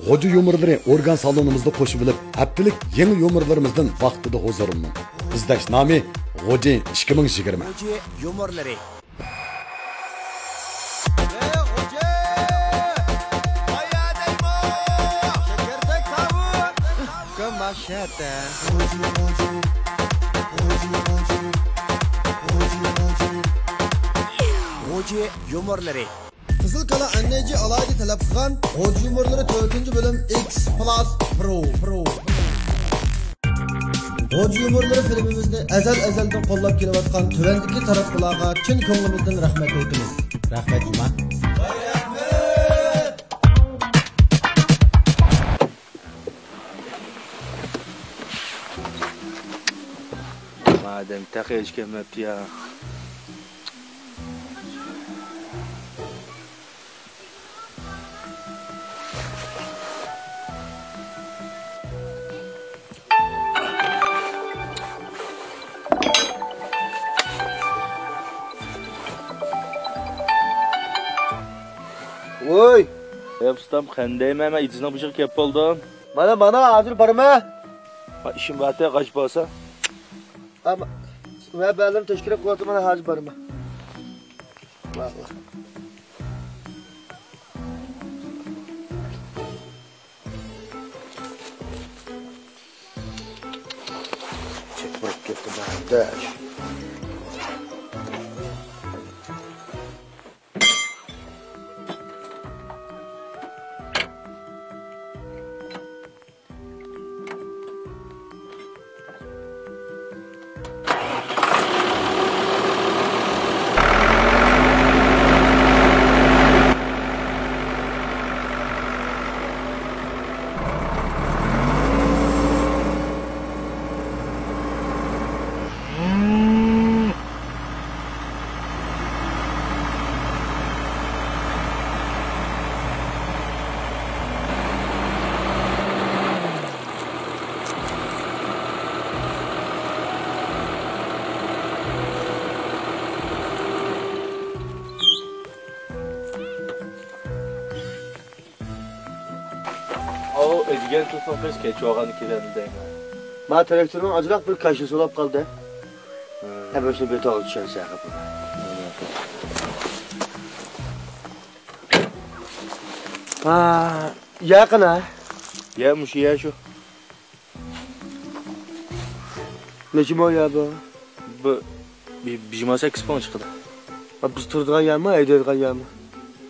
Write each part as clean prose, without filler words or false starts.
Xo'ja yumurlari organ salonimizda qo'shib bilib, haftalik yangi yumurlarimizdan vaqtida huzurlanmang. Izlash nomi Xo'ja 2020. Xo'ja yumurlari. Maşata. Xo'ja yumurlari. Qizilkala anneci alayda talab qilgan Xo'ja yumurlari 4-bölüm X Plus Pro. Xo'ja yumurlari filmimizni azaldan qo'llab kelayotgan tuvandagi taraflarga chin ko'nglimizdan rahmat aytamiz. Rahmat Iman. Madem takıya çıkamadı ya. Oy! Yapsam kendime ama izine bıçak yapıldım. Bana hazır barma. İşim var kaç basa. Ama ve ben teşekkür ederim bana hazır barma. Vallahi. Çek bırak gitti bana. O Edgen tutun kız keçi oğanı kirendeyim. Ma traktörün acılak bir kaşısı olap kaldı. Hemen şunu bir tağıl düşen sakıp. Yakın ha. Yemiş ya şu. Necim o ya bu? Bu bizim 8 puan çıktı. Biz turduğun yer mi, evde yer mi?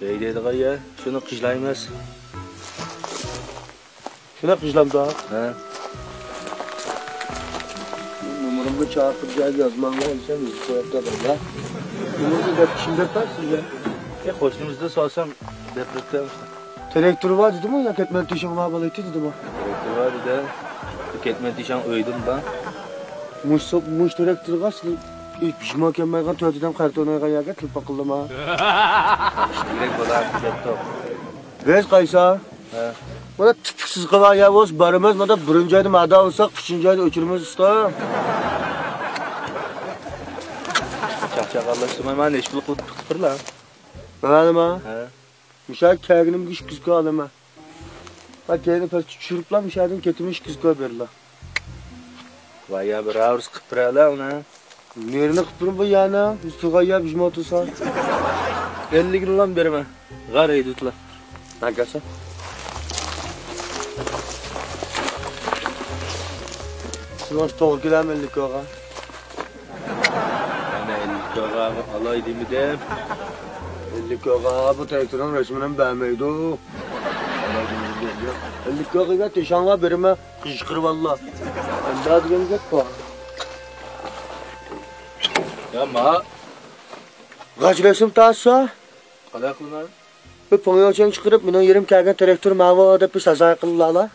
Evde ya. Şunu kışlayamaz. Şuna kışlam daha. He. Numaramı çarpıp yazman lazım. Sen bizi koyup da bana. Numarayı da şimdi yaparsın ya. Ya hoşunuzda sorsam deprette misin? Traktörü var dedim o ya. Ketmen tişan var balığı dedim o. Traktör var da. Ketmen tişan öydüm ben. Muş traktörü var. İlk pişman kemmerden tövdeden kartona kayağa tılıp akıldım ha. Direkt olan yaptım. Vez kaysa. He. Bana tıpsız kıvar ya olsun barımız. Bana birinci ayda mada olsak, üçüncü ayda uçurumuz usta. Çak Allah'ım ben ne işbirlik tutup lan. Anladın mı? He. Müşahit kâginim kız koyalım ha. Bak kendini pes çürüp lan müşahidin ketirmiş kız koy verir lan. Vay ya bir ağır sıkıptıra lan ha. Nerine kıpırım bu yana? Üstüge ya bizim otursa. 50 gün lan berime. Garayı tutla. Ne gelsin? Sıvaş doğru gidelim 50 koğa. Ana 50 koğa alaydı mı dem? 50 koğa bu traktörün resminin beğenmeydi o. 50 koğa ya teşanla berime kışkır valla. Ben daha diyelim git koğa. Ya ma. Kaç resim taşsa? Kadar kılma. Bir ponyoçen çıkarıp benim yerim kâgen traktör mava da bir sazay kılala.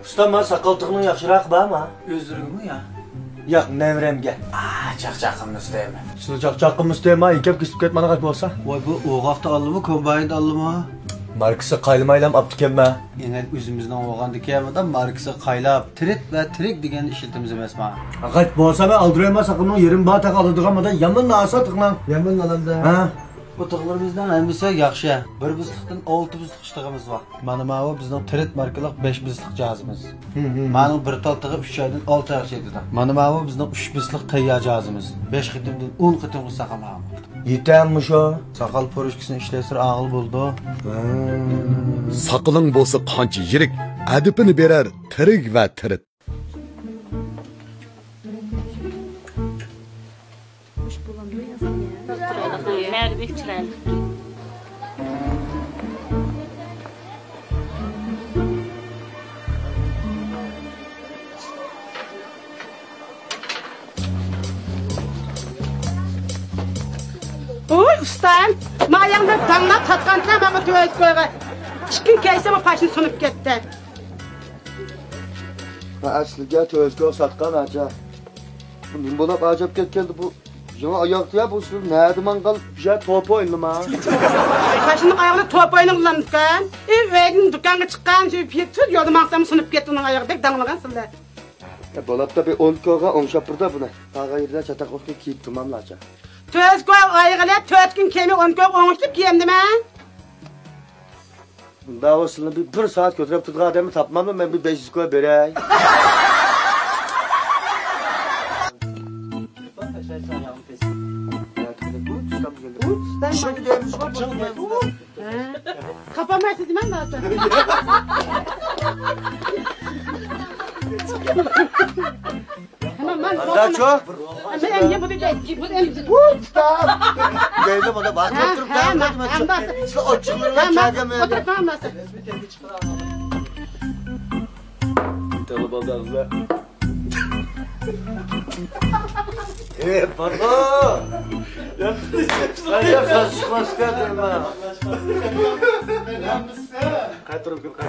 Usta ma sakaltıqning yaxshiroq bormi? Özürümü ya. Yo'q, nevremga. Çakçakımız değil mi? Sizni chaqchaqimiz deyman, ikab kesib ketmani qilib bo'lsa. Vay bu oğakta aldı mı, kombayında aldı mı? Markası kaylamaylam aptikenme. Yine üzümüzden olğan dikeyemeden markası kaylap, trit ve trik degen işiltimiz emas ma. Fakat bu olsa ben aldırayım sakın o yerin bağ takılıdığamadan yaman nasa tıklan. Yaman alamda. Ha? Bu tıqlarımızdan hemisi yaxşı. Bir bizlikten 6 bizlik iştığımız var. Mana bu bizning trit markalıq 5 bizlik cazımız. Mana bir taltığı 3 aydan 6 ay şeydi. Mana bu bizning 3 bizlik tayya cazımız. 5 qitimdan 10 qitim saqalam. Yetenmiş o. Saqal porushkisini ishlasir ağıl buldu. Saqaling bo'lsa qancha yirik, adipini berar tirik va tirit. Merdek chiroyli. Oy ustam, mayamda danlab tatqanda mama to'yib qo'ygan. 2 kun kelsa bu pashni sunib ketdi. Asliga tözgö satqan aca. Bunun buna acap ketkendi bu. Yana ayaqda bu sür nerede mangal bir top oynama. Pashni oyog'ida to'p o'ynayotgan. Evin do'konga chiqqan shu piyetib yo'lda maqsam sunib ketdi uning oyog'idek danglagan sizlar. Dolapda bir 10 koga 10 şapırda buna. Tağa yerine çatak oktu kiyip tamamlaca. Töz qo'y oyog'ida 4 kun kelmay 10 kun o'ngishib kiyimdim men. Davasını bir saat götürüp tutduğu adamı tapmam mı ben bir 500 koy berey. Kapamaysiz men zaten. Hemen ben Daha çok. Ben emye bu değil. Bu emye. Geldim ona bak oturup da işte o çıkırlar çağırmıyor. Otur kalmasın. Talı baldarlar. Pardon. Ben yapsam çıkmaz kadın ha. Kaç durum kaç.